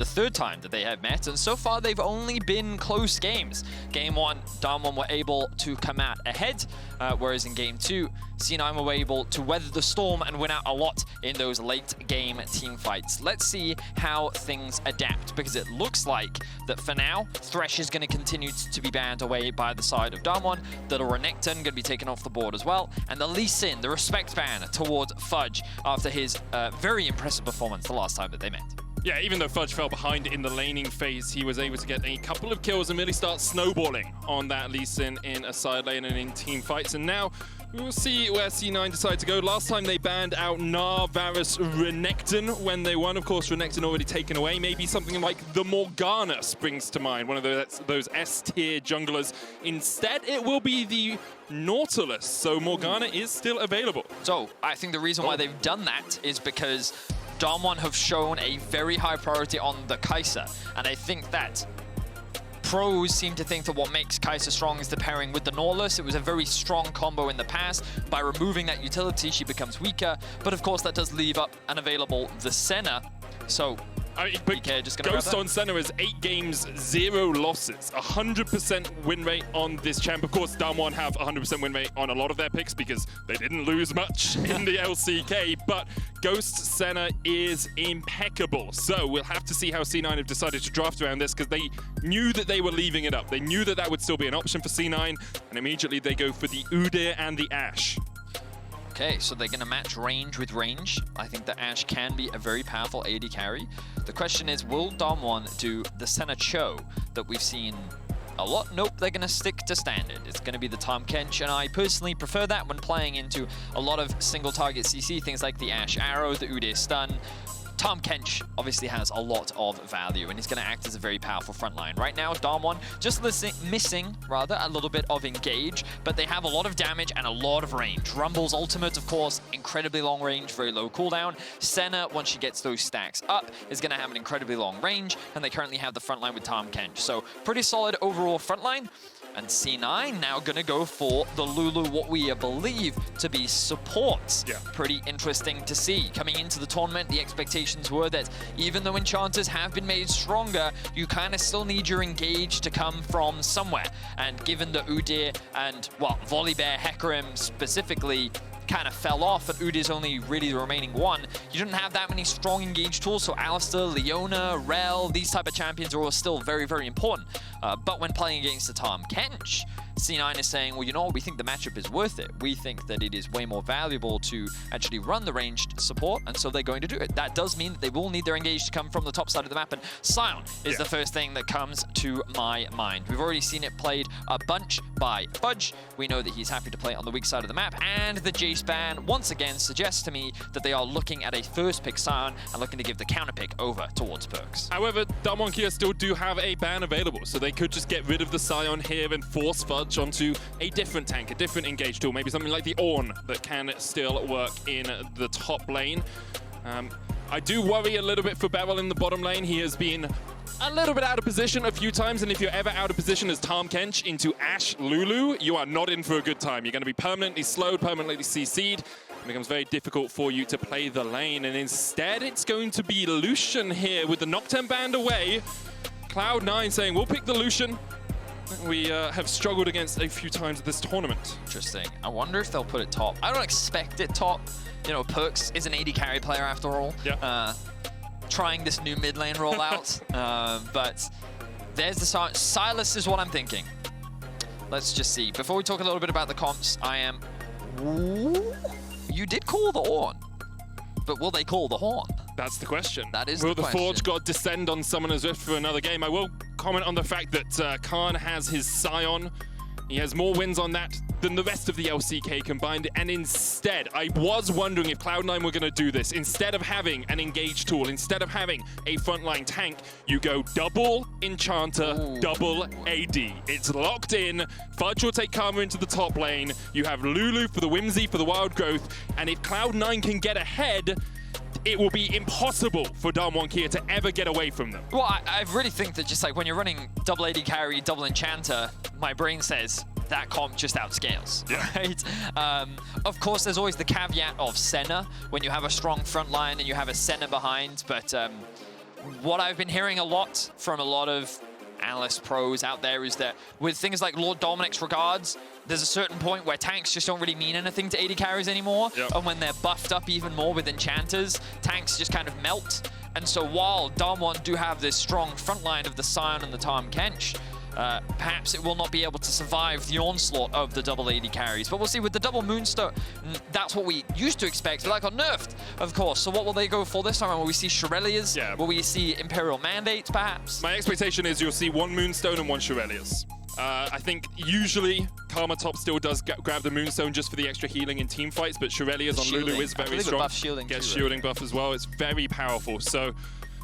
the third time that they have met, and so far they've only been close games. Game 1, DAMWON were able to come out ahead, whereas in Game 2, C9 were able to weather the storm and win out a lot in those late game team fights. Let's see how things adapt, because it looks like that for now, Thresh is going to continue to be banned away by the side of DAMWON, that Renekton going to be taken off the board as well, and the Lee Sin, the respect ban towards Fudge after his very impressive performance the last time that they met. Yeah, even though Fudge fell behind in the laning phase, he was able to get a couple of kills and really start snowballing on that Lee Sin in a side lane and in team fights. And now we'll see where C9 decide to go. Last time they banned out Gnar, Varus, Renekton when they won. Of course, Renekton already taken away. Maybe something like the Morgana springs to mind, one of those S-tier junglers. Instead, it will be the Nautilus. So Morgana is still available. So I think the reason why they've done that is because DAMWON have shown a very high priority on the Kai'Sa, and I think that pros seem to think that what makes Kai'Sa strong is the pairing with the Nautilus. It was a very strong combo in the past. By removing that utility, she becomes weaker, but of course that does leave up unavailable the Senna. So but Ghost on Senna is 8 games, 0 losses, 100% win rate on this champ. Of course, DAMWON have 100% win rate on a lot of their picks because they didn't lose much in the LCK, but Ghost Senna is impeccable. So we'll have to see how C9 have decided to draft around this, because they knew that they were leaving it up. They knew that that would still be an option for C9, and immediately they go for the Udyr and the Ashe. Okay, so they're going to match range with range. I think that Ashe can be a very powerful AD carry. The question is, will DAMWON do the Senna Cho that we've seen a lot? Nope, they're going to stick to standard. It's going to be the Tahm Kench, and I personally prefer that when playing into a lot of single target CC, things like the Ashe Arrow, the Udyr Stun. Tahm Kench obviously has a lot of value, and he's going to act as a very powerful front line. Right now, DAMWON just missing a little bit of engage, but they have a lot of damage and a lot of range. Rumble's ultimate, of course, incredibly long range, very low cooldown. Senna, once she gets those stacks up, is going to have an incredibly long range, and they currently have the front line with Tahm Kench. So pretty solid overall front line. And C9 now going to go for the Lulu, what we believe to be supports. Yeah. Pretty interesting to see. Coming into the tournament, the expectations were that even though enchanters have been made stronger, you kind of still need your engage to come from somewhere. And given the Udyr and, well, Volibear, Hecarim specifically, kind of fell off, and Udyr's only really the remaining one, you didn't have that many strong engage tools, so Alistar, Leona, Rel, these type of champions are all still very, very important. But when playing against the Tahm Kench, C9 is saying, well, you know what, we think the matchup is worth it. We think that it is way more valuable to actually run the ranged support, and so they're going to do it. That does mean that they will need their engage to come from the top side of the map, and Sion is the first thing that comes to my mind. We've already seen it played a bunch by Fudge. We know that he's happy to play on the weak side of the map, and the Jace ban once again suggests to me that they are looking at a first pick Sion and looking to give the counter pick over towards Perks. However, DWG here still do have a ban available, so they could just get rid of the Sion here and force Fudge onto a different tank, a different engage tool, maybe something like the Ornn that can still work in the top lane. I do worry a little bit for Beryl in the bottom lane. He has been a little bit out of position a few times, and if you're ever out of position as Tahm Kench into Ashe Lulu, you are not in for a good time. You're going to be permanently slowed, permanently CC'd. It becomes very difficult for you to play the lane, and instead it's going to be Lucian here with the Nocturne band away. Cloud9 saying, we'll pick the Lucian. We have struggled against a few times this tournament. Interesting. I wonder if they'll put it top. I don't expect it top. You know, Perks is an AD carry player after all. Yeah. Trying this new mid lane rollout. But there's the Silas is what I'm thinking. Let's just see. Before we talk a little bit about the comps, I am... Ooh, you did call the Ornn. But will they call the Horn? That's the question. That is the question. Will the Forge God descend on Summoner's Rift for another game? I will comment on the fact that Khan has his Sion. He has more wins on that than the rest of the LCK combined, and instead, I was wondering if Cloud9 were going to do this. Instead of having an engage tool, instead of having a frontline tank, you go double Enchanter, double AD. It's locked in. Fudge will take Karma into the top lane. You have Lulu for the Whimsy, for the Wild Growth, and if Cloud9 can get ahead, it will be impossible for DWG here to ever get away from them. Well, I really think that just like when you're running double AD carry, double Enchanter, my brain says that comp just outscales, right? Of course, there's always the caveat of Senna when you have a strong front line and you have a Senna behind, but what I've been hearing a lot from a lot of analysts, pros out there is that with things like Lord Dominic's regards, there's a certain point where tanks just don't really mean anything to AD carries anymore. Yep. And when they're buffed up even more with enchanters, tanks just kind of melt. And so while DAMWON do have this strong front line of the Sion and the Tahm Kench, perhaps it will not be able to survive the onslaught of the double AD carries. But we'll see with the double Moonstone, that's what we used to expect. They got nerfed, of course. So what will they go for this time? Will we see Shurelya's? Yeah. Will we see Imperial Mandates, perhaps? My expectation is you'll see one Moonstone and one Shurelya's. I think usually Karma Top still does grab the Moonstone just for the extra healing in team fights, but Shurelya's on Shielding. Lulu is very it strong. buffs shielding Gets too, shielding buff as well. It's very powerful. So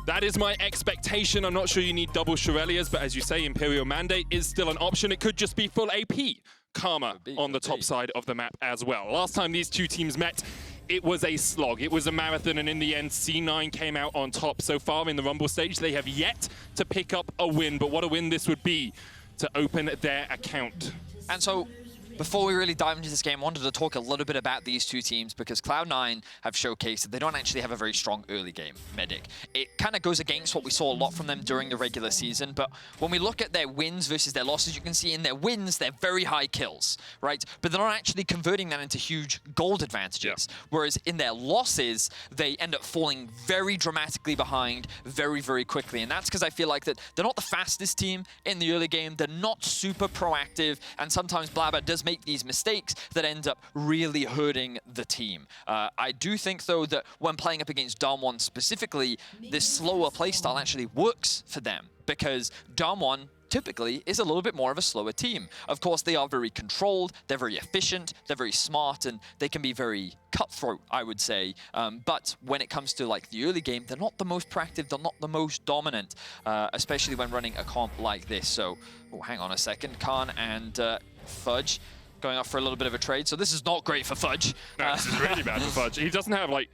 that is my expectation. I'm not sure you need double Shurelya's, but as you say, Imperial Mandate is still an option. It could just be full AP Karma on the top side of the map as well. Last time these two teams met, it was a slog. It was a marathon, and in the end, C9 came out on top. So far in the Rumble stage, they have yet to pick up a win, but what a win this would be to open their account. And so, before we really dive into this game, I wanted to talk a little bit about these two teams because Cloud9 have showcased that they don't actually have a very strong early game medic. It kind of goes against what we saw a lot from them during the regular season, but when we look at their wins versus their losses, you can see in their wins, they're very high kills, right? But they're not actually converting that into huge gold advantages. Yeah. Whereas in their losses, they end up falling very dramatically behind very, very quickly. And that's because I feel like that they're not the fastest team in the early game. They're not super proactive, and sometimes Blabber does make these mistakes that end up really hurting the team. I do think, though, that when playing up against DAMWON specifically, this slower playstyle actually works for them because DAMWON typically is a little bit more of a slower team. Of course, they are very controlled, they're very efficient, they're very smart, and they can be very cutthroat, I would say. But when it comes to like the early game, they're not the most proactive, they're not the most dominant, especially when running a comp like this. So, oh, hang on a second, Khan and Fudge going off for a little bit of a trade. So this is not great for Fudge. No, this is really bad for Fudge. He doesn't have like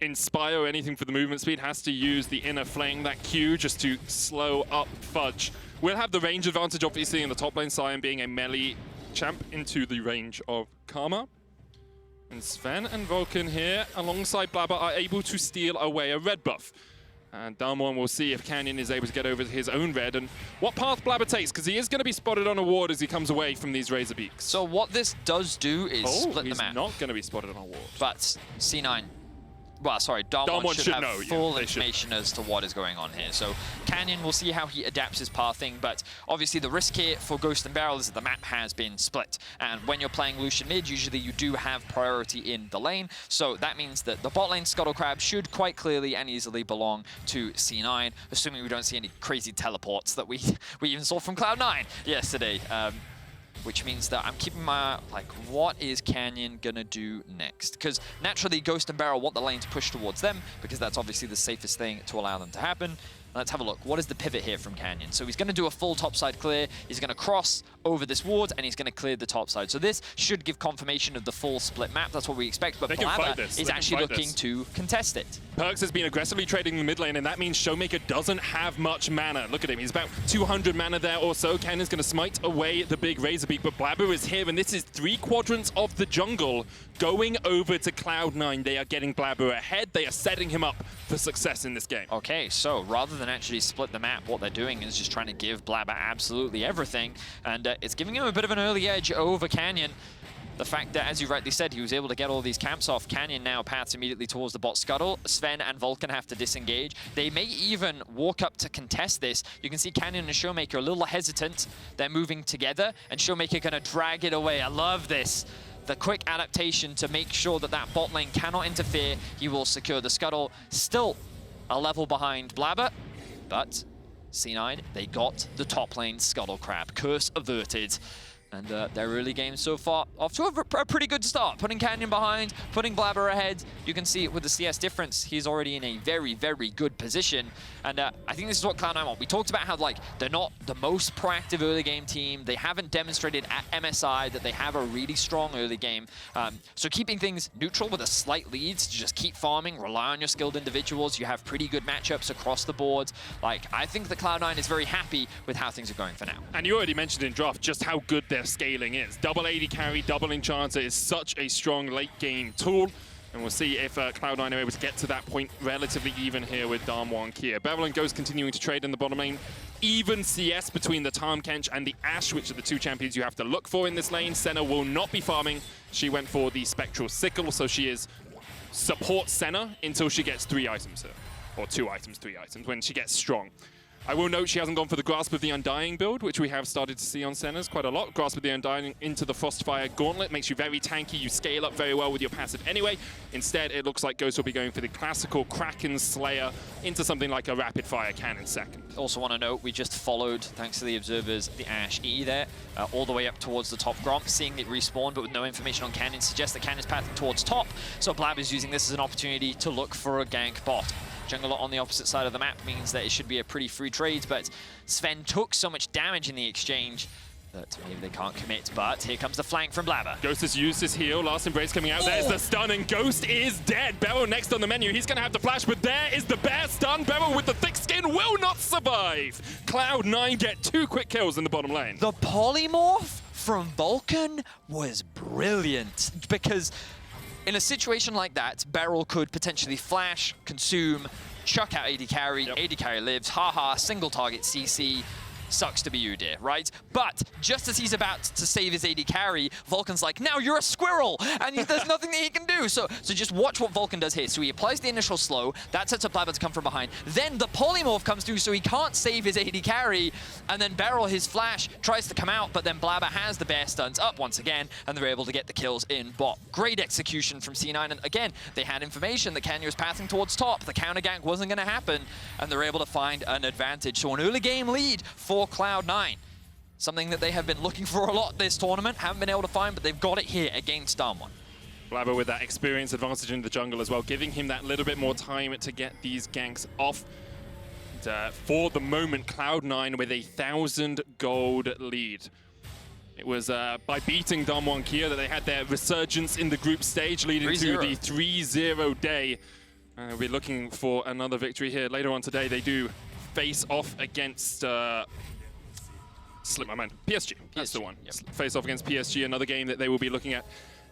Inspire or anything for the movement speed, has to use the inner flame, that Q, just to slow up Fudge. We'll have the range advantage, obviously, in the top lane, Sion being a melee champ into the range of Karma. And Sven and Vulcan here, alongside Blabber, are able to steal away a red buff. And DAMWON will see if Canyon is able to get over his own red and what path Blabber takes, because he is going to be spotted on a ward as he comes away from these Razor Beaks. So what this does do is split the map. He's not going to be spotted on a ward. But C9, well, sorry, DAMWON should have know, full information as to what is going on here. So Canyon, will see how he adapts his pathing, but obviously the risk here for Ghost and Barrel is that the map has been split. And when you're playing Lucian mid, usually you do have priority in the lane. So that means that the bot lane Scuttle Crab should quite clearly and easily belong to C9, assuming we don't see any crazy teleports that we even saw from Cloud9 yesterday. Which means that I'm keeping my, like, what is Canyon gonna do next? Because naturally, Ghost and Barrel want the lanes pushed towards them, because that's obviously the safest thing to allow them to happen. Let's have a look. What is the pivot here from Canyon? So he's going to do a full topside clear. He's going to cross over this ward, and he's going to clear the topside. So this should give confirmation of the full split map. That's what we expect. But Blabber is actually looking to contest it. Perkz has been aggressively trading the mid lane, and that means Showmaker doesn't have much mana. Look at him. He's about 200 mana there or so. Canyon's going to smite away the big Razor Beak, but Blabber is here, and this is 3 quadrants of the jungle going over to Cloud9. They are getting Blabber ahead. They are setting him up for success in this game. Okay, so rather than actually split the map, what they're doing is just trying to give Blabber absolutely everything, and it's giving him a bit of an early edge over Canyon. The fact that, as you rightly said, he was able to get all these camps off. Canyon now paths immediately towards the bot scuttle. Sven and Vulcan have to disengage. They may even walk up to contest this. You can see Canyon and Showmaker a little hesitant. They're moving together, and Showmaker gonna drag it away. I love this. The quick adaptation to make sure that that bot lane cannot interfere. He will secure the scuttle. Still a level behind Blabber, but C9, they got the top lane Scuttle Crab. Curse averted. And their early game so far off to a pretty good start. Putting Canyon behind, putting Blabber ahead. You can see it with the CS difference. He's already in a very, very good position. And I think this is what Cloud9 want. We talked about how they're not the most proactive early game team. They haven't demonstrated at MSI that they have a really strong early game. So keeping things neutral with a slight lead to just keep farming, rely on your skilled individuals. You have pretty good matchups across the board. Like, I think that Cloud9 is very happy with how things are going for now. And you already mentioned in draft just how good their scaling is. Double AD carry, double enchanter is such a strong late game tool. And we'll see if Cloud9 are able to get to that point relatively even here with DAMWON Kia. Beryl and Ghost continuing to trade in the bottom lane. Even CS between the Tahm-Kench and the Ashe, which are the two champions you have to look for in this lane. Senna will not be farming. She went for the Spectral Sickle, so she is support Senna until she gets 3 items here. Or 2 items, 3 items, when she gets strong. I will note she hasn't gone for the Grasp of the Undying build, which we have started to see on Senna's quite a lot. Grasp of the Undying into the Frostfire Gauntlet makes you very tanky. You scale up very well with your passive anyway. Instead, it looks like Ghost will be going for the classical Kraken Slayer into something like a Rapid Fire Cannon second. Also want to note, we just followed, thanks to the observers, the Ashe E there, all the way up towards the top Gromp, seeing it respawn, but with no information on Canyon, suggests that Canyon's pathing towards top. So Blab is using this as an opportunity to look for a gank bot. Jungler on the opposite side of the map means that it should be a pretty free trade, but Sven took so much damage in the exchange that maybe they can't commit, but here comes the flank from Blabber. Ghost has used his heal, last embrace coming out, there's the stun, and Ghost is dead. Beryl next on the menu, he's gonna have to flash, but there is the bear stun. Beryl with the thick skin will not survive. Cloud9 get 2 quick kills in the bottom lane. The polymorph from Vulcan was brilliant, because in a situation like that, Beryl could potentially flash, consume, chuck out AD carry, AD carry lives, haha, single target CC, sucks to be Udyr, right? But just as he's about to save his AD carry, Vulcan's like, now you're a squirrel, and there's nothing that he can do. So just watch what Vulcan does here. So he applies the initial slow, that sets up Blabber to come from behind. Then the polymorph comes through, so he can't save his AD carry, and then Beryl, his flash, tries to come out, but then Blabber has the bear stuns up once again, and they're able to get the kills in bot. Great execution from C9, and again, they had information that Kenya was passing towards top, the counter gank wasn't going to happen, and they're able to find an advantage. So an early game lead for Cloud9. Something that they have been looking for a lot this tournament, haven't been able to find, but they've got it here against DAMWON. Blabber with that experience advantage in the jungle as well, giving him that little bit more time to get these ganks off. And, for the moment, Cloud9 with 1,000 gold lead. It was by beating DAMWON Kia that they had their resurgence in the group stage, leading to the 3-0 day. We're looking for another victory here. Later on today, they do face off against slip my mind. PSG. That's the one. Yep. Face off against PSG, another game that they will be looking at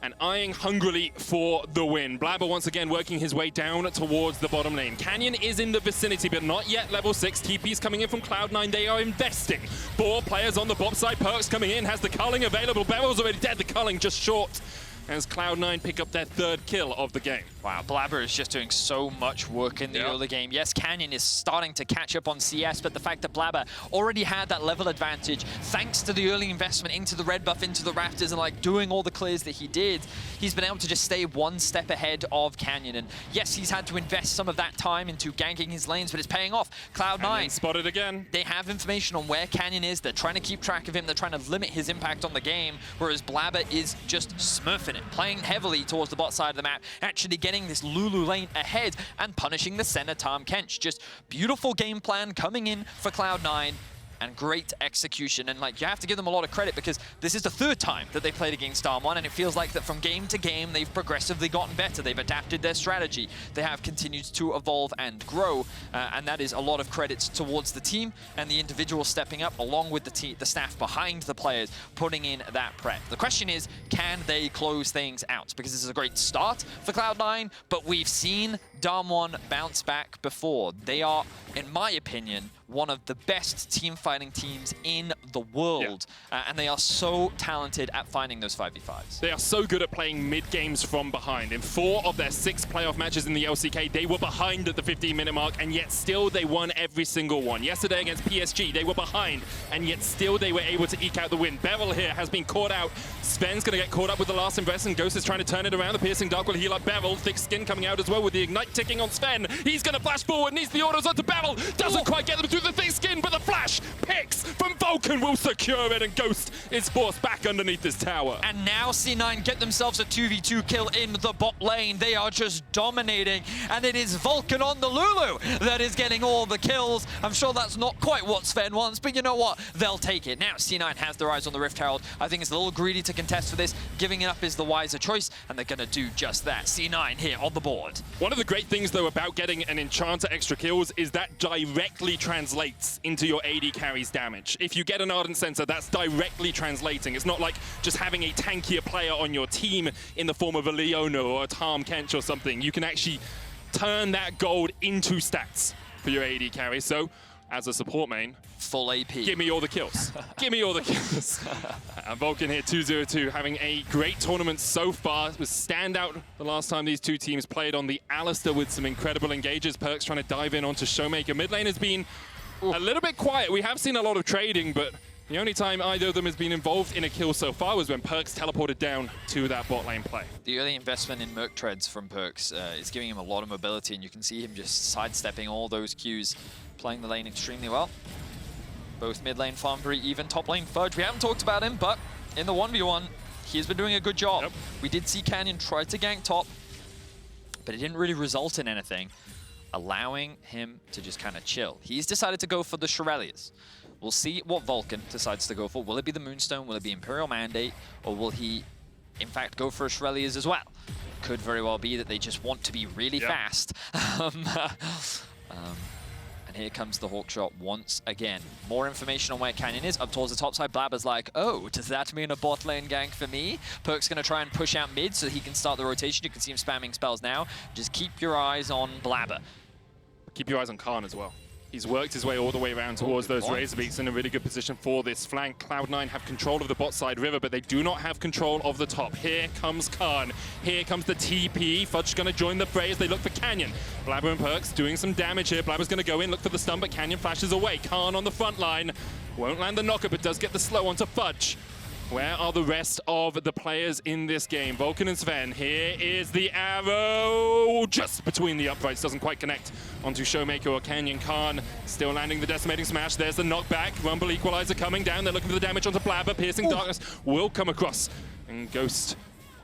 and eyeing hungrily for the win. Blabber once again working his way down towards the bottom lane. Canyon is in the vicinity, but not yet level 6. TP's coming in from Cloud9. They are investing. 4 players on the bot side. Perks coming in, has the culling available. Beryl's already dead. The culling just short as Cloud9 pick up their 3rd kill of the game. Wow, Blabber is just doing so much work in the early game. Yes, Canyon is starting to catch up on CS, but the fact that Blabber already had that level advantage, thanks to the early investment into the red buff, into the Raptors, and like doing all the clears that he did, he's been able to just stay 1 step ahead of Canyon. And yes, he's had to invest some of that time into ganking his lanes, but it's paying off. Cloud9 spotted again. They have information on where Canyon is. They're trying to keep track of him. They're trying to limit his impact on the game, whereas Blabber is just smurfing it, playing heavily towards the bot side of the map, actually getting this Lulu lane ahead and punishing the center Tahm-Kench. Just beautiful game plan coming in for Cloud9 and great execution. And like, you have to give them a lot of credit because this is the 3rd time that they played against DAMWON, and it feels like that from game to game they've progressively gotten better. They've adapted their strategy. They have continued to evolve and grow, and that is a lot of credits towards the team and the individuals stepping up along with the staff behind the players putting in that prep. The question is, can they close things out? Because this is a great start for Cloud9, but we've seen DAMWON bounce back before. They are, in my opinion, one of the best team fighting teams in the world, and they are so talented at finding those 5v5s. They are so good at playing mid-games from behind. In 4 of their 6 playoff matches in the LCK, they were behind at the 15-minute mark, and yet still they won every single one. Yesterday against PSG, they were behind, and yet still they were able to eke out the win. Beryl here has been caught out. Sven's going to get caught up with the last invest, and Ghost is trying to turn it around. The Piercing Dark will heal up Beryl. Thick Skin coming out as well with the Ignite ticking on Sven. He's going to flash forward, needs the orders onto Beryl. Doesn't quite get them through the Thick Skin, but the flash picks from Vulcan will secure it, and Ghost is forced back underneath this tower. And now C9 get themselves a 2v2 kill in the bot lane. They are just dominating, and it is Vulcan on the Lulu that is getting all the kills. I'm sure that's not quite what Sven wants, but you know what? They'll take it. Now C9 has their eyes on the Rift Herald. I think it's a little greedy to contest for this. Giving it up is the wiser choice, and they're going to do just that. C9 here on the board. One of the great things, though, about getting an Enchanter extra kills is that directly translates into your AD carry's damage. If you get an Ardent Sensor, that's directly translating. It's not like just having a tankier player on your team in the form of a Leona or a Tahm Kench or something. You can actually turn that gold into stats for your AD carry. So, as a support main, full AP. Give me all the kills. Give me all the kills. Vulcan here, 2-0-2, having a great tournament so far. It was standout the last time these two teams played on the Alistair with some incredible engages. Perkz trying to dive in onto Showmaker. Mid lane has been a little bit quiet. We have seen a lot of trading, but the only time either of them has been involved in a kill so far was when Perkz teleported down to that bot lane play. The early investment in Merc Treads from Perkz is giving him a lot of mobility, and you can see him just sidestepping all those Qs, playing the lane extremely well. Both mid lane farm very even, top lane Fudge. We haven't talked about him, but in the 1v1, he's been doing a good job. Yep. We did see Canyon try to gank top, but it didn't really result in anything, allowing him to just kind of chill. He's decided to go for the Shurellias. We'll see what Vulcan decides to go for. Will it be the Moonstone? Will it be Imperial Mandate? Or will he, in fact, go for a Shurellias as well? Could very well be that they just want to be really fast. And here comes the Hawk Shot once again. More information on where Canyon is. Up towards the top side, Blabber's like, oh, does that mean a bot lane gank for me? Perk's going to try and push out mid so he can start the rotation. You can see him spamming spells now. Just keep your eyes on Blabber. Keep your eyes on Khan as well. He's worked his way all the way around towards those Razorbeaks in a really good position for this flank. Cloud9 have control of the bot side river, but they do not have control of the top. Here comes Khan. Here comes the TP. Fudge going to join the fray as they look for Canyon. Blabber and Perkz doing some damage here. Blabber's going to go in, look for the stun, but Canyon flashes away. Khan on the front line. Won't land the knocker, but does get the slow onto Fudge. Where are the rest of the players in this game? Vulcan and Sven. Here is the arrow just between the uprights. Doesn't quite connect onto Showmaker or Canyon. Khan still landing the decimating smash. There's the knockback. Rumble Equalizer coming down. They're looking for the damage onto Blabber. Piercing Darkness will come across. And Ghost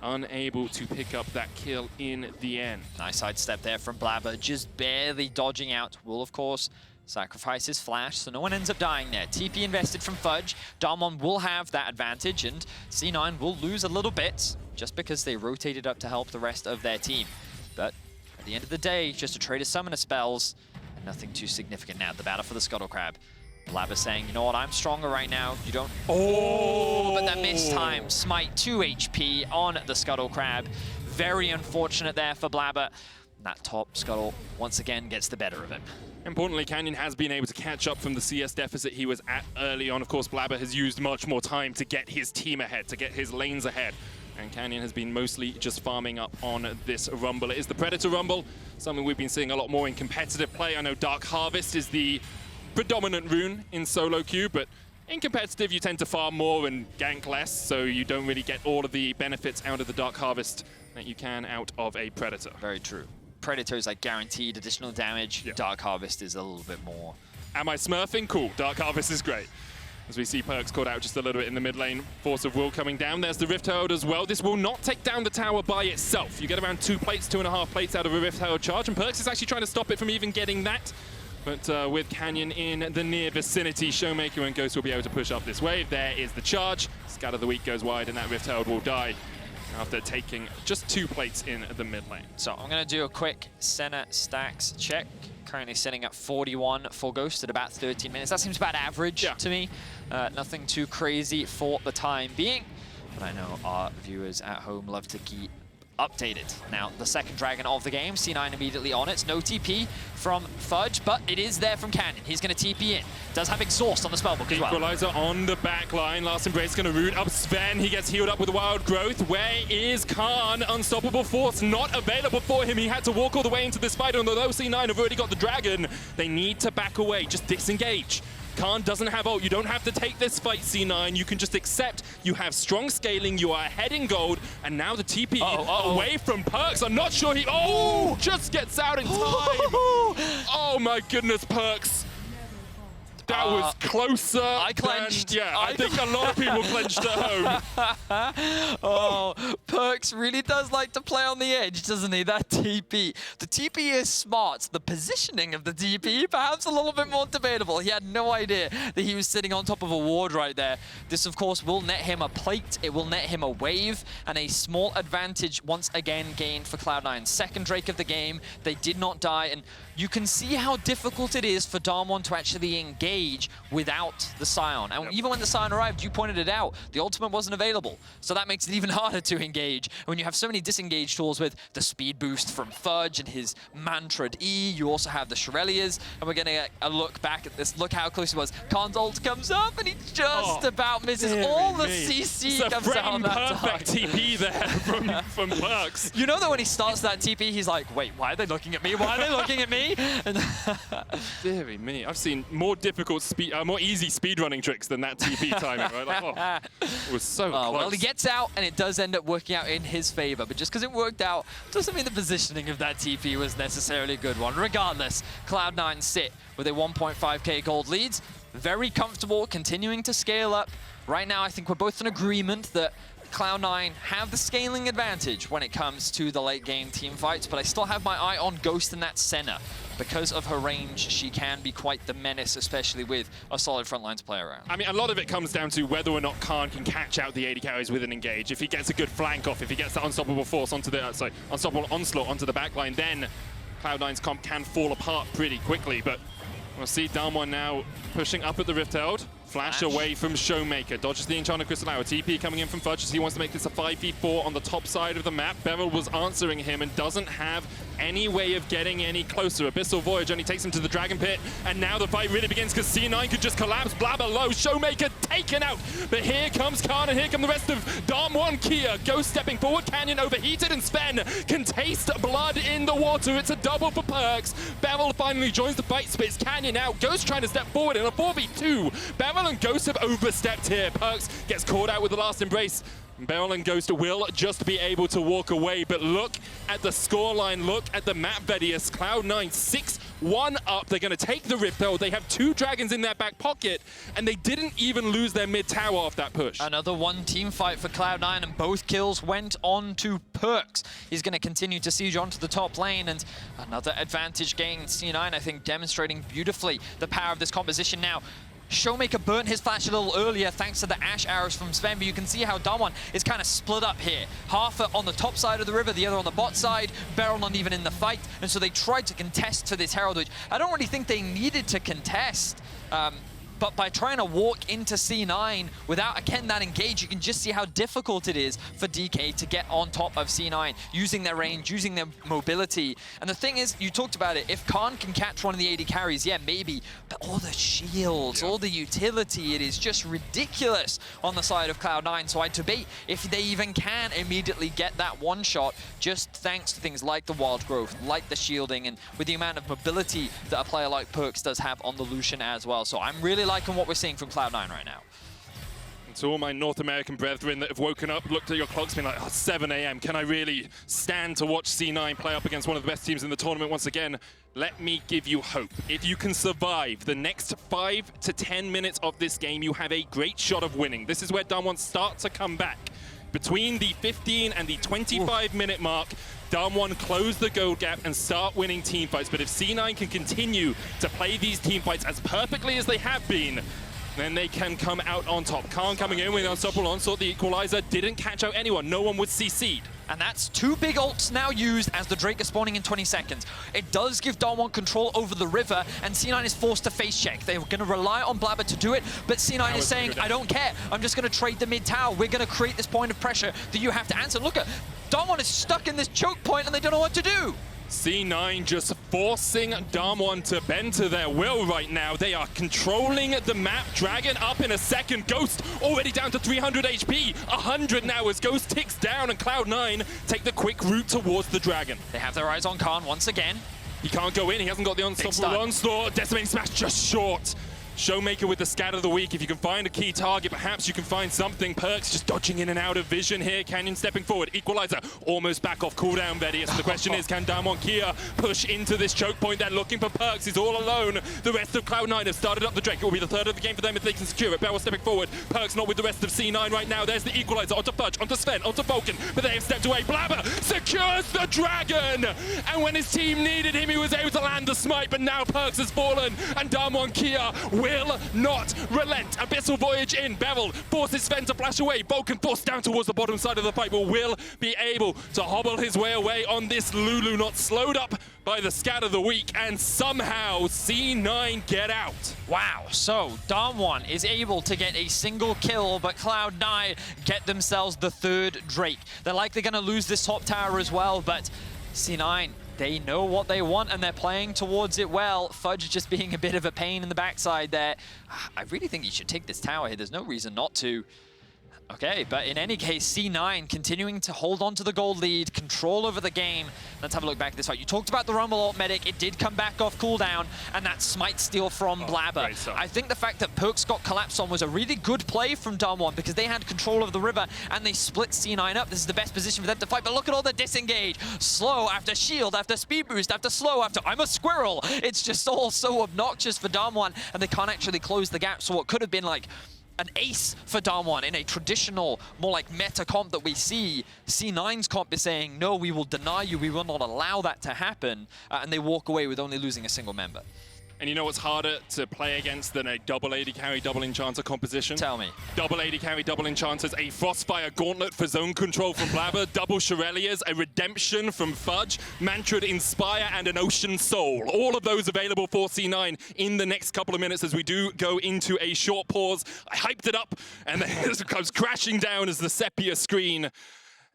unable to pick up that kill in the end. Nice sidestep there from Blabber. Just barely dodging out. Will, of course, sacrifice his flash, so no one ends up dying there. TP invested from Fudge. DAMWON will have that advantage, and C9 will lose a little bit just because they rotated up to help the rest of their team. But at the end of the day, just a trade of summoner spells, and nothing too significant now. The battle for the Scuttle Crab. Blabber saying, you know what, I'm stronger right now. You don't... Oh, but that missed time. Smite 2 HP on the Scuttle Crab. Very unfortunate there for Blabber. That top Scuttle once again gets the better of him. Importantly, Canyon has been able to catch up from the CS deficit he was at early on. Of course, Blabber has used much more time to get his team ahead, to get his lanes ahead. And Canyon has been mostly just farming up on this Rumble. It is the Predator Rumble, something we've been seeing a lot more in competitive play. I know Dark Harvest is the predominant rune in solo queue, but in competitive you tend to farm more and gank less, so you don't really get all of the benefits out of the Dark Harvest that you can out of a Predator. Very true. Predator is like guaranteed additional damage. Yeah. Dark Harvest is a little bit more. Am I smurfing? Cool. Dark Harvest is great. As we see Perkz caught out just a little bit in the mid lane. Force of Will coming down. There's the Rift Herald as well. This will not take down the tower by itself. You get around 2 plates, 2.5 plates out of a Rift Herald charge, and Perkz is actually trying to stop it from even getting that. But with Canyon in the near vicinity, Showmaker and Ghost will be able to push up this wave. There is the charge. Scatter the Weak goes wide, and that Rift Herald will die after taking just 2 plates in the mid lane. So I'm going to do a quick center stacks check. Currently sitting at 41 for Ghost at about 13 minutes. That seems about average to me. Nothing too crazy for the time being. But I know our viewers at home love to keep updated. Now, the second dragon of the game, C9 immediately on it. No TP from Fudge, but it is there from Canyon. He's going to TP in. Does have Exhaust on the spellbook as well. Equalizer on the back line. Last Embrace going to root up Sven. He gets healed up with Wild Growth. Where is Khan? Unstoppable Force not available for him. He had to walk all the way into this fight, and although C9 have already got the dragon, they need to back away. Just disengage. Khan doesn't have ult. You don't have to take this fight, C9. You can just accept you have strong scaling. You are ahead in gold. And now the TP away from Perkz. I'm not sure he... Oh! Just gets out in time. Oh my goodness, Perkz. That was closer. I clenched. Yeah, I think a lot of people clenched at home. Oh, Perkz really does like to play on the edge, doesn't he? That TP. The TP is smart. The positioning of the TP, perhaps a little bit more debatable. He had no idea that he was sitting on top of a ward right there. This, of course, will net him a plate. It will net him a wave and a small advantage once again gained for Cloud9. Second Drake of the game. They did not die, and you can see how difficult it is for DAMWON to actually engage without the Scion. And even when the Scion arrived, you pointed it out, the ultimate wasn't available. So that makes it even harder to engage. And when you have so many disengage tools with the speed boost from Fudge and his mantra'd E, you also have the Shurelya's, and we're gonna get a look back at this. Look how close he was. Khan's ult comes up and he just about misses. All the CC comes out on that perfect TP there from Perks. You know that when he starts that TP, he's like, wait, why are they looking at me? Why are they looking at me? And dearie me, I've seen more difficult more easy speedrunning tricks than that TP timing, right? Like, oh, it was so close. Well, he gets out, and it does end up working out in his favor. But just because it worked out doesn't mean the positioning of that TP was necessarily a good one. Regardless, Cloud9 sit with a 1.5k gold leads. Very comfortable, continuing to scale up. Right now, I think we're both in agreement that Cloud9 have the scaling advantage when it comes to the late game team fights, but I still have my eye on Ghost in that center. Because of her range, she can be quite the menace, especially with a solid front lines player around. I mean, a lot of it comes down to whether or not Khan can catch out the AD carries with an engage. If he gets a good flank off, if he gets that unstoppable force onto the, unstoppable onslaught onto the backline, then Cloud9's comp can fall apart pretty quickly. But we'll see DAMWON now pushing up at the Rift Herald. Flash away from Showmaker, dodges the Enchanted Crystal Hour. TP coming in from Fudge as he wants to make this a 5v4 on the top side of the map. Beryl was answering him and doesn't have any way of getting any closer. Abyssal Voyage only takes him to the Dragon Pit, and now the fight really begins because C9 could just collapse. Blabber low, Showmaker taken out. But here comes Khan, and here come the rest of DAMWON Kia. Ghost stepping forward, Canyon overheated, and Sven can taste blood in the water. It's a double for Perks. Beryl finally joins the fight, spits Canyon out. Ghost trying to step forward in a 4v2. Beryl and Ghost have overstepped here. Perks gets caught out with the last embrace. Beryl and Ghost will just be able to walk away, but look at the scoreline, look at the map Vedius. Cloud9 6-1 up. They're going to take the Rift Herald. They have 2 dragons in their back pocket, and they didn't even lose their mid tower off that push. Another one team fight for Cloud9, and both kills went on to Perks. He's going to continue to siege onto the top lane, and another advantage gain. C9, I think, demonstrating beautifully the power of this composition now. Showmaker burnt his flash a little earlier thanks to the Ash arrows from Sven, but you can see how DAMWON is kind of split up here. Half on the top side of the river, the other on the bot side. Beryl not even in the fight, and so they tried to contest for this Herald, which I don't really think they needed to contest. But by trying to walk into C9 without, again, that engage, you can just see how difficult it is for DK to get on top of C9, using their range, using their mobility. And the thing is, you talked about it, if Khan can catch one of the AD carries, yeah, maybe, but all the shields, all the utility, it is just ridiculous on the side of Cloud9. So I debate if they even can immediately get that one shot, just thanks to things like the wild growth, like the shielding, and with the amount of mobility that a player like Perks does have on the Lucian as well. So I'm really liking what we're seeing from Cloud9 right now. And to all my North American brethren that have woken up, looked at your clocks, been like, oh, 7 a.m. Can I really stand to watch C9 play up against one of the best teams in the tournament once again? Let me give you hope. If you can survive the next 5 to 10 minutes of this game, you have a great shot of winning. This is where DAMWON start to come back. Between the 15 and the 25-minute mark, DAMWON close the goal gap and start winning team fights. But if C9 can continue to play these team fights as perfectly as they have been, then they can come out on top. Khan coming in with the unstoppable onslaught, the equalizer, didn't catch out anyone. No one was CC'd. And that's 2 big ults now used as the Drake is spawning in 20 seconds. It does give DAMWON control over the river, and C9 is forced to face check. They're going to rely on Blabber to do it, but C9 is saying, I don't care. I'm just going to trade the mid tower. We're going to create this point of pressure that you have to answer. Look at DAMWON is stuck in this choke point, and they don't know what to do. C9 just forcing DAMWON to bend to their will right now. They are controlling the map. Dragon up in a second. Ghost already down to 300 HP. 100 now as Ghost ticks down, and Cloud9 take the quick route towards the Dragon. They have their eyes on Khan once again. He can't go in. He hasn't got the unstoppable onslaught. Decimating Smash just short. Showmaker with the scat of the week. If you can find a key target, perhaps you can find something. Perks just dodging in and out of vision here. Canyon stepping forward. Equalizer almost back off cooldown, Vedius. The question is, can DAMWON Kia push into this choke point? They're looking for Perks. He's all alone. The rest of Cloud9 have started up the Drake. It will be the 3rd of the game for them if they can secure it. Beryl stepping forward. Perks not with the rest of C9 right now. There's the equalizer onto Fudge, onto Sven, onto Vulcan, but they have stepped away. Blabber secures the Dragon! And when his team needed him, he was able to land the smite, but now Perks has fallen, and DAMWON Kia will not relent. Abyssal Voyage in. Bevel forces Sven to flash away. Vulcan forced down towards the bottom side of the fight, but will be able to hobble his way away on this Lulu, not slowed up by the scat of the week, and somehow C9 get out. Wow, so DAMWON is able to get a single kill, but Cloud9 get themselves the third Drake. They're likely going to lose this top tower as well, but C9, they know what they want and they're playing towards it well. Fudge just being a bit of a pain in the backside there. I really think he should take this tower here. There's no reason not to. Okay, but in any case, C9 continuing to hold on to the gold lead, control over the game. Let's have a look back at this fight. You talked about the Rumble ult medic. It did come back off cooldown, and that smite steal from Blabber. I think the fact that Perks got collapsed on was a really good play from DAMWON because they had control of the river and they split C9 up. This is the best position for them to fight, but look at all the disengage. Slow after shield, after speed boost, after slow, after I'm a squirrel. It's just all so obnoxious for DAMWON, and they can't actually close the gap. So what could have been like an ace for DAMWON in a traditional, more like meta comp that we see, C9's comp is saying, no, we will deny you, we will not allow that to happen, and they walk away with only losing a single member. And you know what's harder to play against than a double AD carry, double enchanter composition? Tell me. Double AD carry, double enchanters, a Frostfire Gauntlet for zone control from Blabber, double Shurelias, a Redemption from Fudge, Mantra Inspire, and an Ocean Soul. All of those available for C9 in the next couple of minutes as we do go into a short pause. I hyped it up, and then it comes crashing down as the sepia screen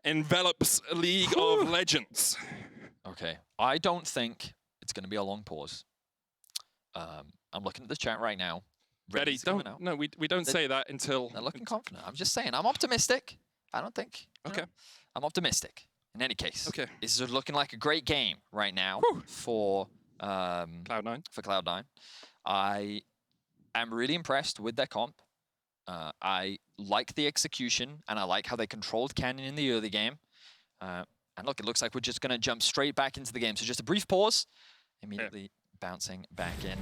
envelops League of Legends. Okay, I don't think it's going to be a long pause. I'm looking at the chat right now. Ready? No, we don't say that until... They're looking confident. I'm just saying, I'm optimistic. I don't think... Okay. I'm optimistic. In any case, okay. This is looking like a great game right now for Cloud9. For Cloud9. I am really impressed with their comp. I like the execution, and I like how they controlled Canyon in the early game. And look, it looks like we're just going to jump straight back into the game. So just a brief pause. Immediately bouncing back in.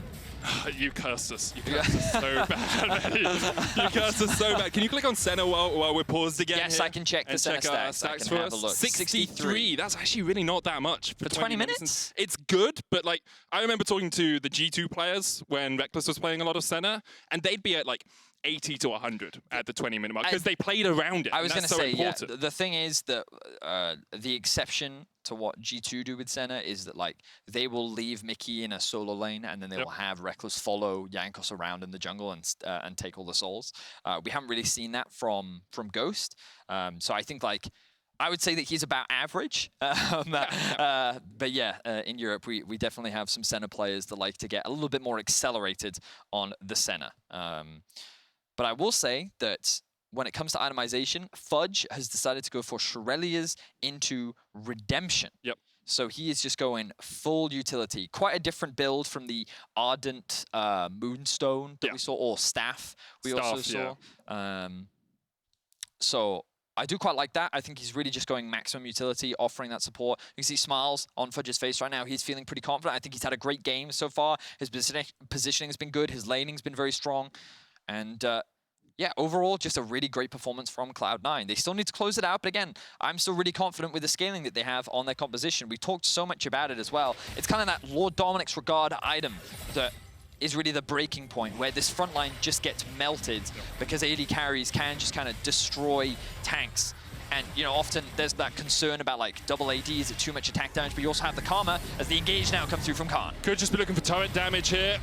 You cursed us. You cursed us so bad. You cursed us so bad. Can you click on Senna while we're paused again? Yes, here? I can check the Senna stats. For us. 63. That's actually really not that much. For 20 minutes? It's good, but like, I remember talking to the G2 players when Reckless was playing a lot of Senna, and they'd be at like 80 to 100 at the 20-minute mark because they played around it. I was going to say, important. Yeah, the thing is that the exception to what G2 do with Senna is that like they will leave Mickey in a solo lane and then they will have Reckless follow Jankos around in the jungle and take all the souls. We haven't really seen that from Ghost. So I think like I would say that he's about average. But yeah, in Europe, we definitely have some Senna players that like to get a little bit more accelerated on the Senna. But I will say that when it comes to itemization, Fudge has decided to go for Shurelias into Redemption. Yep. So he is just going full utility. Quite a different build from the Ardent Moonstone that we saw, or Staff we also saw. Yeah. So I do quite like that. I think he's really just going maximum utility, offering that support. You can see smiles on Fudge's face right now. He's feeling pretty confident. I think he's had a great game so far. His positioning has been good. His laning's been very strong. And yeah, overall, just a really great performance from Cloud9. They still need to close it out, but again, I'm still really confident with the scaling that they have on their composition. We talked so much about it as well. It's kind of that Lord Dominic's Regard item that is really the breaking point, where this front line just gets melted because AD carries can just kind of destroy tanks. And, you know, often there's that concern about, like, double AD, is it too much attack damage? But you also have the Karma as the engage now comes through from Khan. Could just be looking for turret damage here.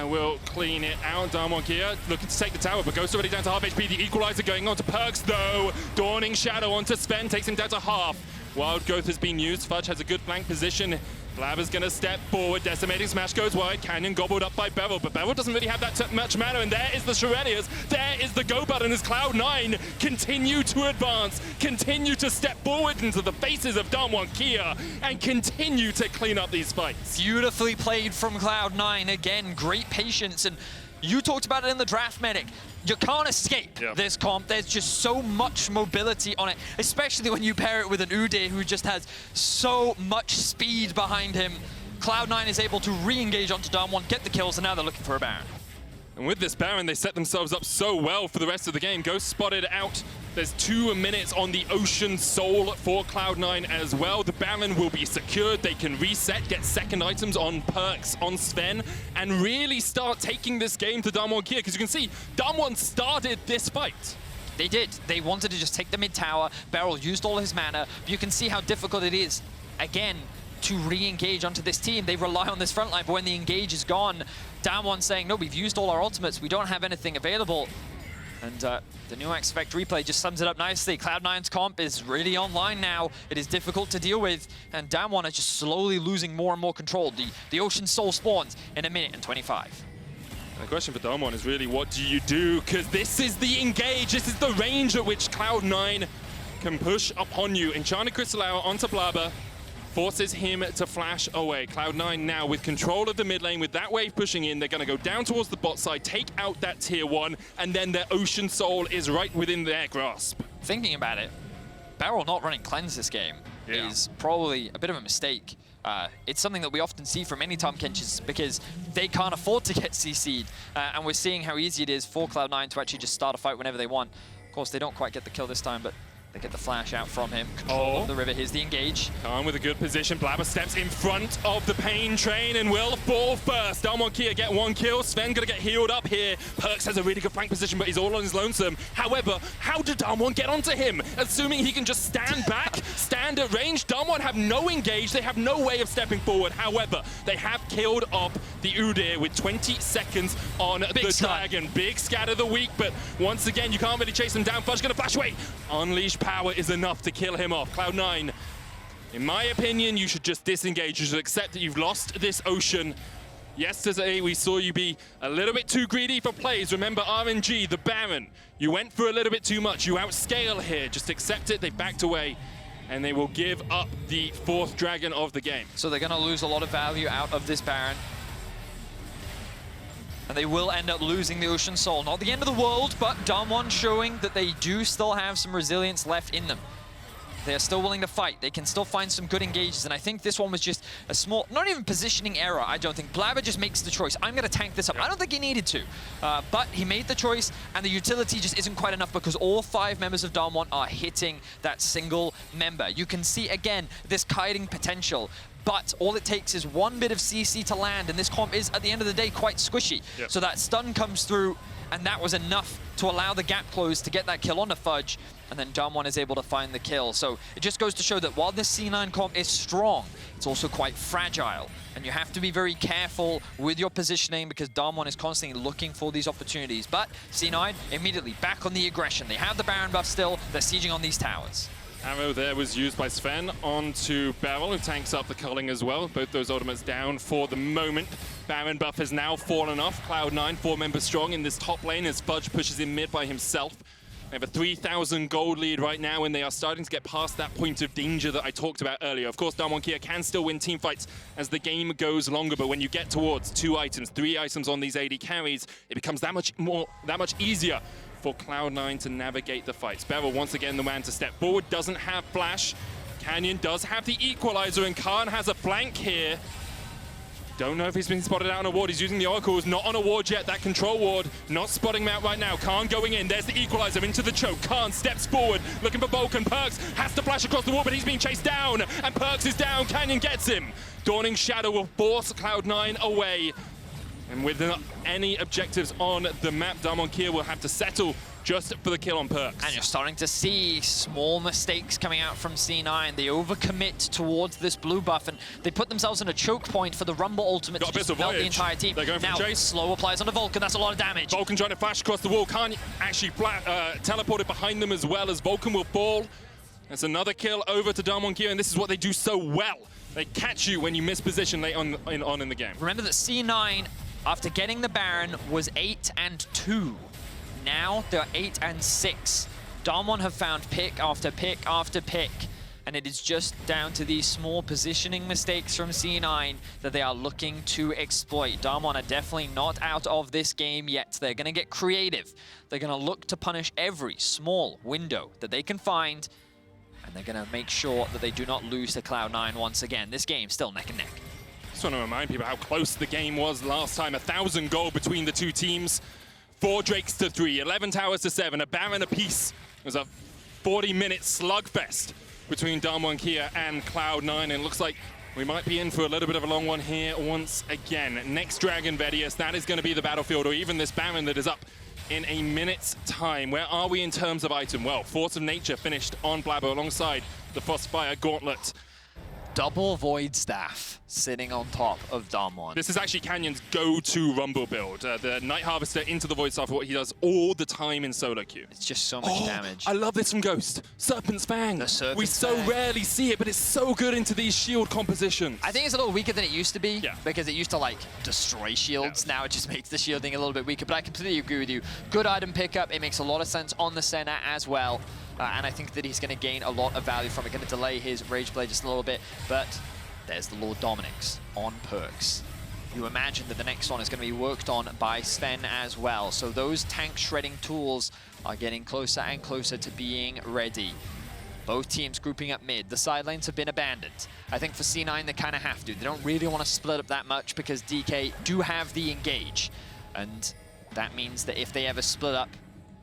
We'll clean it out. DAMWON Kia looking to take the tower, but Ghost already down to half HP. The Equalizer going on to Perks, though. Dawning Shadow onto Sven, takes him down to half. Wild Growth has been used. Fudge has a good flank position. Blabber's going to step forward. Decimating Smash goes wide. Canyon gobbled up by Bevel, but Bevel doesn't really have that much mana, and there is the Shurelias. There is the go button as Cloud9 continue to advance, continue to step forward into the faces of DAMWON Kia, and continue to clean up these fights. Beautifully played from Cloud9. Again, great patience, and you talked about it in the draft, Medic. You can't escape this comp. There's just so much mobility on it, especially when you pair it with an Udyr who just has so much speed behind him. Cloud9 is able to re-engage onto DAMWON, get the kills, and now they're looking for a Baron. And with this Baron, they set themselves up so well for the rest of the game. Ghost spotted out There's 2 minutes on the Ocean Soul for Cloud9 as well. The Baron will be secured. They can reset, get second items on Perks, on Sven, and really start taking this game to DAMWON Kia. Because you can see, DAMWON started this fight. They did. They wanted to just take the mid tower. Beryl used all his mana. But you can see how difficult it is, again, to re-engage onto this team. They rely on this front line, but when the engage is gone, DAMWON saying, no, we've used all our ultimates. We don't have anything available. And the new X Effect replay just sums it up nicely. Cloud9's comp is really online now. It is difficult to deal with, and DAMWON is just slowly losing more and more control. The Ocean Soul spawns in 1:25. The question for DAMWON is really, what do you do? Because this is the engage, this is the range at which Cloud9 can push upon you. Enchanted Crystal Hour onto Blabber, forces him to flash away. Cloud9 now with control of the mid lane, with that wave pushing in. They're going to go down towards the bot side, take out that tier 1, and then their Ocean Soul is right within their grasp. Thinking about it, Beryl not running Cleanse this game is probably a bit of a mistake. It's something that we often see from any Tahm Kenches because they can't afford to get CC'd. And we're seeing how easy it is for Cloud9 to actually just start a fight whenever they want. Of course, they don't quite get the kill this time, but they get the flash out from him. Control of the river. Here's the engage. Khan with a good position. Blabber steps in front of the pain train and will fall first. DWG Kia get 1 kill. Sven gonna get healed up here. Perks has a really good flank position, but he's all on his lonesome. However, how did DWG get onto him? Assuming he can just stand back, stand at range. DWG have no engage. They have no way of stepping forward. However, they have killed off the Udyr with 20 seconds on the dragon. Big scatter of the week, but once again, you can't really chase him down. Fudge gonna flash away. Unleash power is enough to kill him off. Cloud9, in my opinion, you should just disengage. You should accept that you've lost this Ocean. Yesterday, we saw you be a little bit too greedy for plays. Remember RNG, the Baron. You went for a little bit too much. You outscale here. Just accept it. They backed away, and they will give up the 4th dragon of the game. So they're going to lose a lot of value out of this Baron. And they will end up losing the Ocean Soul. Not the end of the world, but DAMWON showing that they do still have some resilience left in them. They are still willing to fight. They can still find some good engages, and I think this one was just a small, not even positioning error, I don't think. Blabber just makes the choice. I'm going to tank this up. I don't think he needed to, but he made the choice, and the utility just isn't quite enough because all 5 members of DAMWON are hitting that single member. You can see, again, this kiting potential. But all it takes is 1 bit of CC to land, and this comp is, at the end of the day, quite squishy. Yep. So that stun comes through, and that was enough to allow the gap close to get that kill on the Fudge, and then DAMWON is able to find the kill. So it just goes to show that while this C9 comp is strong, it's also quite fragile. And you have to be very careful with your positioning because DAMWON is constantly looking for these opportunities. But C9 immediately back on the aggression. They have the Baron buff still, they're sieging on these towers. Arrow there was used by Sven onto Beryl, who tanks up the culling as well. Both those ultimates down for the moment. Baron buff has now fallen off. Cloud9, 4 members strong in this top lane as Fudge pushes in mid by himself. They have a 3,000 gold lead right now, and they are starting to get past that point of danger that I talked about earlier. Of course, DWG Kia can still win team fights as the game goes longer, but when you get towards 2 items, 3 items on these AD carries, it becomes that much easier for Cloud9 to navigate the fights. Beryl, once again, the man to step forward, doesn't have flash. Canyon does have the equalizer, and Khan has a flank here. Don't know if he's been spotted out on a ward. He's using the oracles, not on a ward yet. That control ward, not spotting him out right now. Khan going in, there's the equalizer into the choke. Khan steps forward, looking for Vulcan. Perks has to flash across the wall, but he's being chased down, and Perks is down. Canyon gets him. Dawning Shadow will force Cloud9 away. And with any objectives on the map, DWG Kia will have to settle just for the kill on Perks. And you're starting to see small mistakes coming out from C9. They overcommit towards this blue buff, and they put themselves in a choke point for the Rumble ultimate to just melt the entire team. They're going for now, chase. slow applies onto Vulcan. That's a lot of damage. Vulcan trying to flash across the wall. Can't actually teleport it behind them as well as Vulcan will fall. That's another kill over to DWG Kia, and this is what they do so well. They catch you when you miss position late on in the game. Remember that C9, after getting the Baron, was 8-2. Now they're 8-6. DAMWON have found pick after pick after pick, and it is just down to these small positioning mistakes from C9 that they are looking to exploit. DAMWON are definitely not out of this game yet. They're going to get creative. They're going to look to punish every small window that they can find, and they're going to make sure that they do not lose to Cloud9 once again. This game's still neck and neck. Just want to remind people how close the game was last time. 1,000 gold between the two teams. 4 Drakes to 3, 11 towers to 7, a Baron apiece It was a 40-minute slugfest between DAMWON Kia and Cloud9, and it looks like we might be in for a little bit of a long one here once again. Next Dragon Vedius, that is going to be the battlefield, or even this Baron that is up in a minute's time. Where are we in terms of item? Well, Force of Nature finished on Blabber alongside the Frostfire Gauntlet. Double Void Staff sitting on top of DAMWON. This is actually Canyon's go-to Rumble build. The Night Harvester into the Void Staff, what he does all the time in solo queue. It's just so much damage. I love this from Ghost. Serpent's Fang. The Serpent's We so Fang. rarely see it, but it's so good into these shield compositions. I think it's a little weaker than it used to be, Yeah. because it used to like destroy shields. Now it just makes the shielding a little bit weaker, but I completely agree with you. Good item pickup. It makes a lot of sense on the center as well. And I think that he's going to gain a lot of value from it. Going to delay his Rage Blade just a little bit, but there's the Lord Dominic's on Perks. You imagine that the next one is going to be worked on by Sven as well. So those tank shredding tools are getting closer and closer to being ready. Both teams grouping up mid. The side lanes have been abandoned. I think for C9 they kind of have to. They don't really want to split up that much because DK do have the engage. And that means that if they ever split up,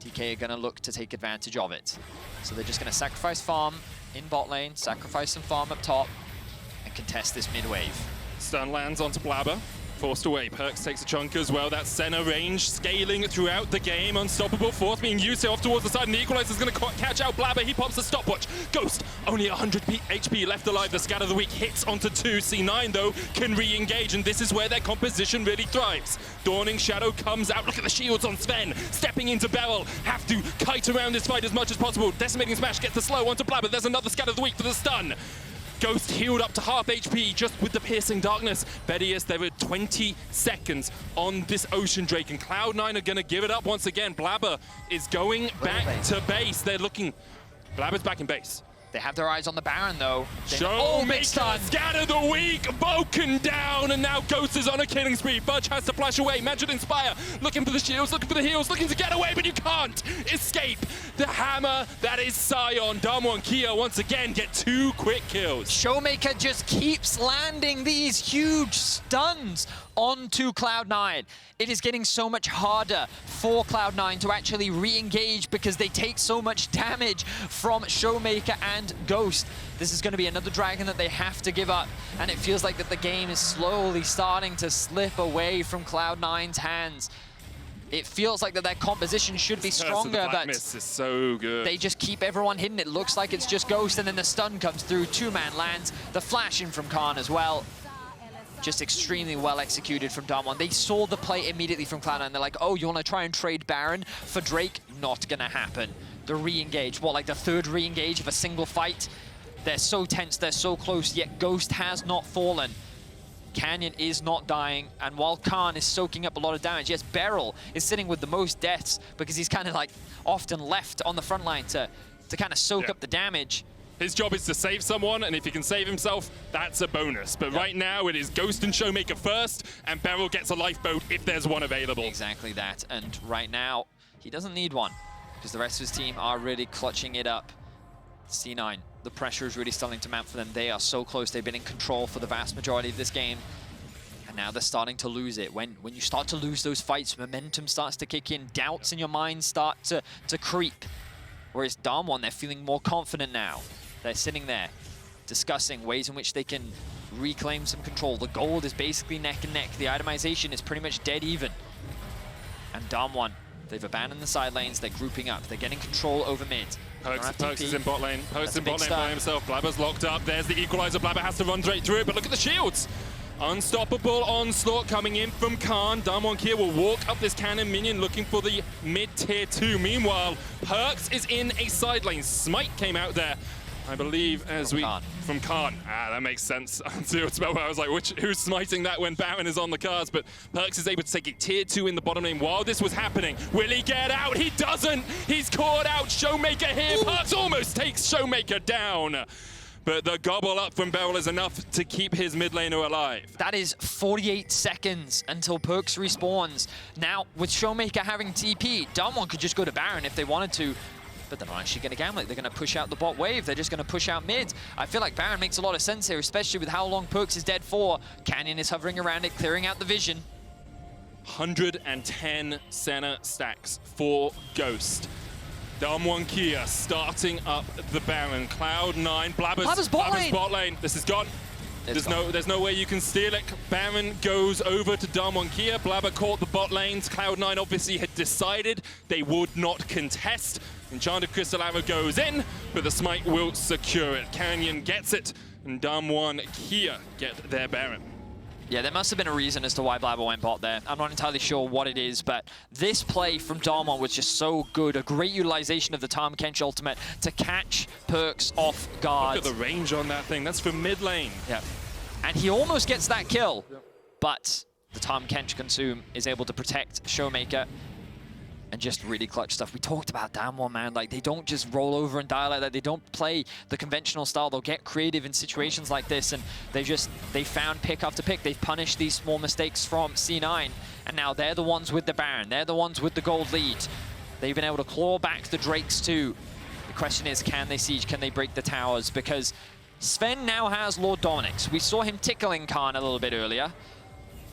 DK are going to look to take advantage of it. So they're just going to sacrifice farm in bot lane, sacrifice some farm up top, and contest this mid wave. Stun lands onto Blabber. Forced away. Perks takes a chunk as well. That center range scaling throughout the game. Unstoppable force being used here off towards the side, and the Equalizer is going to catch out Blabber. He pops the stopwatch. Ghost, only 100 HP left alive. The Scatter of the Weak hits onto 2. C9, though, can re-engage, and this is where their composition really thrives. Dawning Shadow comes out. Look at the shields on Sven. Stepping into Beryl. Have to kite around this fight as much as possible. Decimating Smash gets the slow onto Blabber. There's another Scatter of the Weak for the stun. Ghost healed up to half HP just with the Piercing Darkness. Vedius, there were 20 seconds on this Ocean Drake, and Cloud9 are going to give it up once again. Blabber is going back to base. They're looking... Blabber's back in base. They have their eyes on the Baron, though. Big stun! Scatter the Weak, broken down, and now Ghost is on a killing spree. Fudge has to flash away. Magic Inspire, looking for the shields, looking for the heals, looking to get away, but you can't escape the hammer that is Sion. DAMWON Kia once again get 2 quick kills. Showmaker just keeps landing these huge stuns onto Cloud9. It is getting so much harder for Cloud9 to actually re-engage because they take so much damage from Showmaker and Ghost. This is going to be another dragon that they have to give up, and it feels like that the game is slowly starting to slip away from Cloud9's hands. It feels like that their composition should be stronger, but Mist is so good. They just keep everyone hidden. It looks like it's just Ghost, and then the stun comes through. 2-man lands, the flash in from Khan as well. Just extremely well executed from DAMWON. They saw the play immediately from Cloud9. They're like, oh, you want to try and trade Baron for Drake? Not gonna happen. The re-engage, what, like the 3rd re-engage of a single fight? They're so tense, they're so close, yet Ghost has not fallen. Canyon is not dying, and while Khan is soaking up a lot of damage, yes, Beryl is sitting with the most deaths because he's kind of like often left on the front line to kind of soak up the damage. His job is to save someone, and if he can save himself, that's a bonus. But right now, it is Ghost and Showmaker first, and Beryl gets a lifeboat if there's one available. Exactly that, and right now, he doesn't need one, because the rest of his team are really clutching it up. C9, the pressure is really starting to mount for them. They are so close. They've been in control for the vast majority of this game, and now they're starting to lose it. When you start to lose those fights, momentum starts to kick in, doubts in your mind start to creep. Whereas DAMWON, they're feeling more confident now. They're sitting there discussing ways in which they can reclaim some control. The gold is basically neck and neck. The itemization is pretty much dead even. And DAMWON, they've abandoned the side lanes. They're grouping up. They're getting control over mid. Perks is in bot lane. Perks in bot lane by himself. Blabber's locked up. There's the Equalizer. Blabber has to run straight through it, but look at the shields. Unstoppable onslaught coming in from Khan. DAMWON Kia will walk up this cannon minion looking for the mid-tier 2. Meanwhile, Perks is in a side lane. Smite came out there, I believe, as from Khan. That makes sense. I was like, who's smiting that when Baron is on the cards? But Perks is able to take a tier 2 in the bottom lane while this was happening. Will he get out? He doesn't. He's caught out. Showmaker here. Ooh. Perks almost takes Showmaker down. But the gobble up from Beryl is enough to keep his mid laner alive. That is 48 seconds until Perks respawns. Now, with Showmaker having TP, DAMWON could just go to Baron if they wanted to. But they're not actually going to gamble it. They're going to push out the bot wave. They're just going to push out mid. I feel like Baron makes a lot of sense here, especially with how long Perks is dead for. Canyon is hovering around it, clearing out the vision. 110 center stacks for Ghost. DWG Kia starting up the Baron. Cloud9, Blabber's bot lane. This is gone. There's no way you can steal it. Baron goes over to DWG Kia. Blabber caught the bot lanes. Cloud9 obviously had decided they would not contest. Enchanted Crystal Arrow goes in, but the smite will secure it. Canyon gets it, and DWG Kia get their Baron. Yeah, there must have been a reason as to why Blabber went bot there. I'm not entirely sure what it is, but this play from DWG was just so good. A great utilization of the Tahm Kench ultimate to catch Perkz off guard. Look at the range on that thing. That's from mid lane. Yeah. And he almost gets that kill, but the Tahm Kench consume is able to protect Showmaker. And just really clutch stuff. We talked about DAMWON, man. Like, they don't just roll over and die like that. They don't play the conventional style. They'll get creative in situations like this, and they found pick after pick. They've punished these small mistakes from C9, and now they're the ones with the Baron. They're the ones with the gold lead. They've been able to claw back the Drakes too. The question is, can they siege? Can they break the towers? Because Sven now has Lord Dominik's. We saw him tickling Khan a little bit earlier,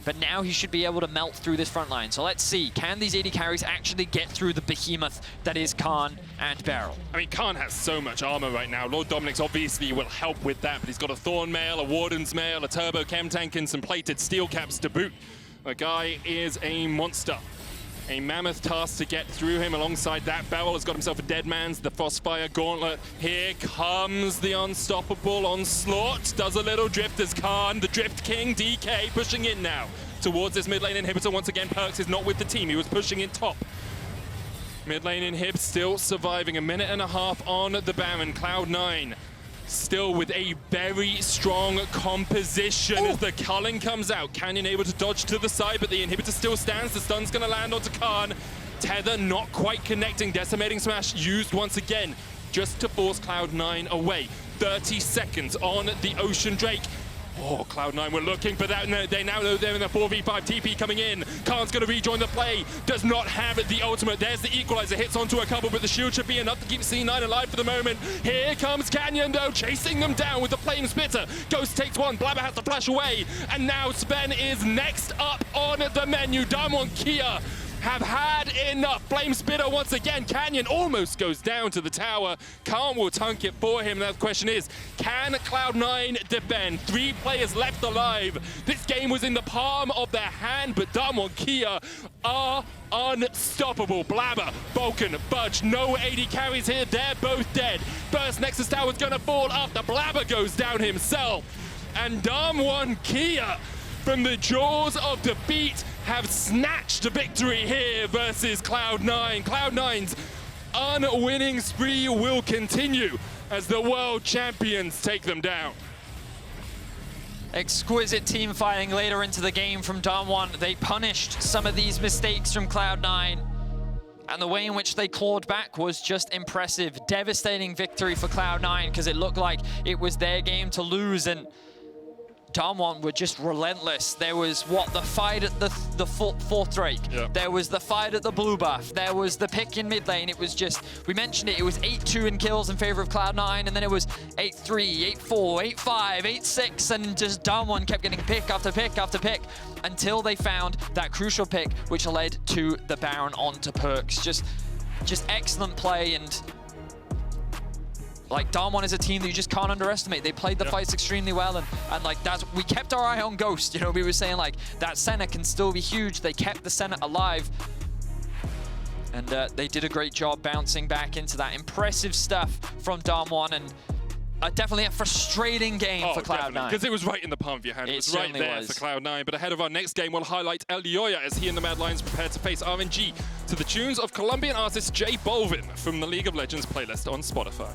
but now he should be able to melt through this front line. So let's see, can these AD carries actually get through the behemoth that is Khan and Beryl? I mean, Khan has so much armor right now. Lord Dominik's obviously will help with that, but he's got a Thorn Mail, a Warden's Mail, a Turbo Chem Tank, and some plated steel caps to boot. The guy is a monster. A mammoth task to get through him. Alongside that, Beryl has got himself a Dead Man's, the Frostfire Gauntlet. Here comes the unstoppable onslaught. Does a little drift as Khan, the Drift King, DK, pushing in now towards this mid lane inhibitor. Once again, Perkz is not with the team. He was pushing in top. Mid lane inhib still surviving. A minute and a half on the Baron. Cloud9 still with a very strong composition as the culling comes out. Canyon able to dodge to the side, but the inhibitor still stands. The stun's going to land onto Khan. Tether not quite connecting. Decimating Smash used once again just to force Cloud9 away. 30 seconds on the Ocean Drake. Oh, Cloud9 were looking for that. No, they now know they're in the 4v5. TP coming in. Khan's going to rejoin the play. Does not have the ultimate. There's the equalizer. Hits onto a couple, but the shield should be enough to keep C9 alive for the moment. Here comes Canyon, though, chasing them down with the Flame Splitter. Ghost takes one. Blabber has to flash away. And now Sven is next up on the menu. DWG Kia have had enough. Flame Spitter once again. Canyon almost goes down to the tower. Khan will tank it for him. Now the question is, can Cloud9 defend? 3 players left alive. This game was in the palm of their hand, but DWG Kia are unstoppable. Blabber, Vulcan, Budge, no AD carries here. They're both dead. First Nexus Tower is going to fall after Blabber goes down himself. And DWG Kia, from the jaws of defeat, have snatched a victory here versus Cloud9. Cloud9's unwinning spree will continue as the world champions take them down. Exquisite team fighting later into the game from DWG. They punished some of these mistakes from Cloud9, and the way in which they clawed back was just impressive. Devastating victory for Cloud9 because it looked like it was their game to lose, and DWG were just relentless. There was, what, the fight at the fourth Drake. Yep. There was the fight at the blue buff. There was the pick in mid lane. It was just, we mentioned it, it was 8-2 in kills in favor of Cloud9, and then it was 8-3, 8-4, 8-5, 8-6, and just DWG kept getting pick after pick after pick until they found that crucial pick, which led to the Baron onto Perkz. Just excellent play, and like, DWG is a team that you just can't underestimate. They played the fights extremely well, and like, we kept our eye on Ghost. You know, we were saying like, that Senna can still be huge. They kept the Senna alive, and they did a great job bouncing back into that. Impressive stuff from DWG, and definitely a frustrating game for Cloud9. Because it was right in the palm of your hand. It was right there for Cloud9. But ahead of our next game, we'll highlight El Yoya as he and the Mad Lions prepare to face RNG to the tunes of Colombian artist J Balvin from the League of Legends playlist on Spotify.